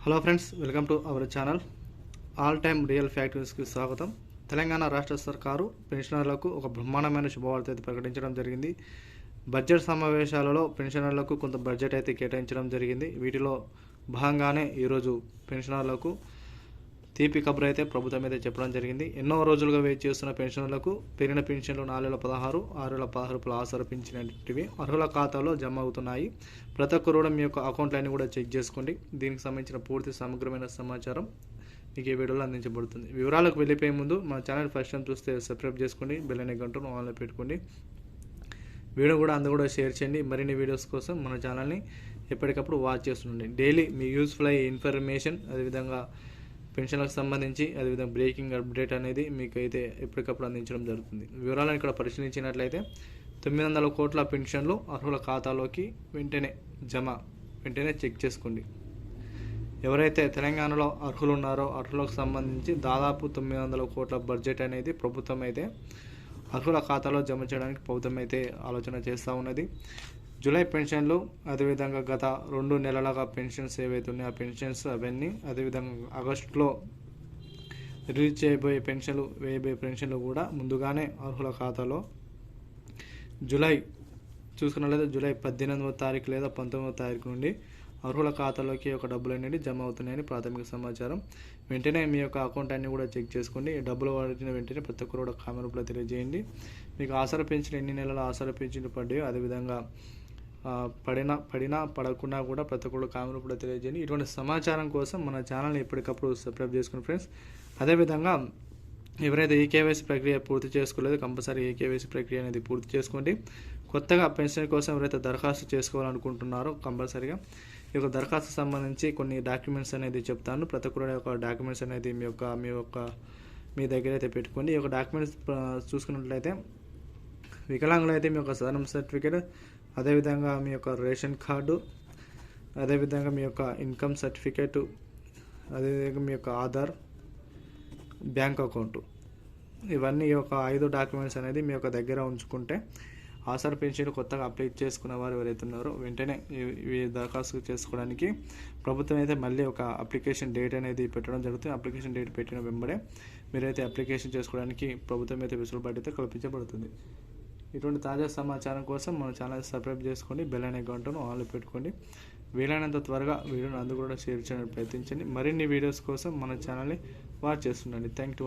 Hello friends, welcome to our channel. All time real fact న్యూస్కి స్వాగతం. తెలంగాణ రాష్ట్ర సర్కారు పెన్షనర్లకు ఒక బ్రహ్మాండమైన శుభవార్త అయితే ప్రకటించడం జరిగింది. బడ్జెట్ సమావేశాలలో పెన్షనర్లకు కొంత బడ్జెట్ అయితే కేటాయించడం జరిగింది. వీటిలో భాగంగానే ఈరోజు పెన్షనర్లకు తీపి కబురు అయితే ప్రభుత్వం అయితే చెప్పడం జరిగింది. ఎన్నో రోజులుగా వెయిట్ చేస్తున్న పెన్షనర్లకు పెరిగిన పెన్షన్లు 4,16, 6,16 ఆసర పింఛన్టివి అర్హుల ఖాతాలో జమ అవుతున్నాయి. ప్రతి ఒక్కరు కూడా మీ యొక్క అకౌంట్లన్నీ కూడా చెక్ చేసుకోండి. దీనికి సంబంధించిన పూర్తి సమగ్రమైన సమాచారం మీకు ఈ వీడియోలో అందించబడుతుంది. వివరాలకు వెళ్ళిపోయే ముందు మన ఛానల్ ఫస్ట్ టైం చూస్తే సబ్స్క్రైబ్ చేసుకోండి, బెల్ అనే గంటను ఆన్లో పెట్టుకోండి. వీడియో కూడా అందరూ కూడా షేర్ చేయండి. మరిన్ని వీడియోస్ కోసం మన ఛానల్ని ఎప్పటికప్పుడు వాచ్ చేస్తుండండి. డైలీ మీ యూస్ఫుల్ అయ్యే ఇన్ఫర్మేషన్, అదేవిధంగా పెన్షన్లకు సంబంధించి అదేవిధంగా బ్రేకింగ్ అప్డేట్ అనేది మీకు అయితే ఎప్పటికప్పుడు అందించడం జరుగుతుంది. వివరాలను ఇక్కడ పరిశీలించినట్లయితే 900 కోట్ల పెన్షన్లు అర్హుల ఖాతాలోకి వెంటనే చెక్ చేసుకోండి. ఎవరైతే తెలంగాణలో అర్హులు ఉన్నారో అర్హులకు సంబంధించి దాదాపు 900 కోట్ల బడ్జెట్ అనేది ప్రభుత్వం అయితే అర్హుల ఖాతాలో జమ చేయడానికి ప్రభుత్వం అయితే ఆలోచన చేస్తూ ఉన్నది. జూలై పెన్షన్లు, అదేవిధంగా గత 2 నెలలుగా పెన్షన్స్ ఏవైతే ఉన్నాయో ఆ పెన్షన్స్ అవన్నీ, అదేవిధంగా ఆగస్టులో రిలీజ్ చేయబోయే వేయబోయే పెన్షన్లు కూడా ముందుగానే అర్హుల ఖాతాలో జూలై 18వ తారీఖు లేదా 19వ తారీఖు నుండి అర్హుల ఖాతాలోకి ఒక డబ్బులు అనేది జమ అవుతున్నాయని ప్రాథమిక సమాచారం. వెంటనే మీ యొక్క అకౌంట్ అన్ని కూడా చెక్ చేసుకోండి. డబ్బులు పడిన వెంటనే ప్రతి ఒక్కరు కూడా కామెంట్ రూపంలో తెలియజేయండి. మీకు ఆసర పెన్షన్ ఎన్ని నెలల ఆసర పెన్షన్ పడ్డాయో, అదేవిధంగా పడినా పడకుండా కూడా ప్రతి ఒక్కరు కామెంట్ రూపంలో తెలియజేయండి. ఇటువంటి సమాచారం కోసం మన ఛానల్ని ఎప్పటికప్పుడు సబ్స్క్రైబ్ చేసుకోండి ఫ్రెండ్స్. అదేవిధంగా ఎవరైతే ఈకేవైసీ ప్రక్రియ పూర్తి చేసుకోలేదో కంపల్సరీ ఈకేవైసీ ప్రక్రియ అనేది పూర్తి చేసుకోండి. కొత్తగా పెన్షన్ కోసం ఎవరైతే దరఖాస్తు చేసుకోవాలనుకుంటున్నారో కంపల్సరీగా ఈ యొక్క దరఖాస్తు సంబంధించి కొన్ని డాక్యుమెంట్స్ అనేది చెప్తాను. ప్రతి ఒక్కరి యొక్క డాక్యుమెంట్స్ అనేది మీ దగ్గర అయితే పెట్టుకోండి. ఈ యొక్క డాక్యుమెంట్స్ చూసుకున్నట్లయితే వికలాంగులు అయితే మీ యొక్క సదనం సర్టిఫికేట్, అదేవిధంగా మీ యొక్క రేషన్ కార్డు, అదేవిధంగా మీ యొక్క ఇన్కమ్ సర్టిఫికేటు, అదేవిధంగా మీ యొక్క ఆధార్, బ్యాంక్ అకౌంటు, ఇవన్నీ ఈ యొక్క 5 డాక్యుమెంట్స్ అనేది మీ యొక్క దగ్గర ఉంచుకుంటే ఆసర పెన్షన్ కొత్తగా అప్లై చేసుకున్న వారు ఎవరైతే ఉన్నారో వెంటనే ఇవి దరఖాస్తు చేసుకోవడానికి ప్రభుత్వం అయితే మళ్ళీ ఒక అప్లికేషన్ డేట్ అనేది పెట్టడం జరుగుతుంది. అప్లికేషన్ డేట్ పెట్టిన వెంబడే మీరైతే అప్లికేషన్ చేసుకోవడానికి ప్రభుత్వం అయితే వెసులుబాటు అయితే కల్పించబడుతుంది. ఇటువంటి తాజా సమాచారం కోసం మన ఛానల్ సబ్స్క్రైబ్ చేసుకోండి, బెల్ అనే గంటను ఆన్లో పెట్టుకోండి. వీలైనంత త్వరగా వీడియోని అందరూ కూడా షేర్ చేయడానికి ప్రయత్నించండి. మరిన్ని వీడియోస్ కోసం మన ఛానల్ని వాచ్ చేస్తుండండి. Thank you.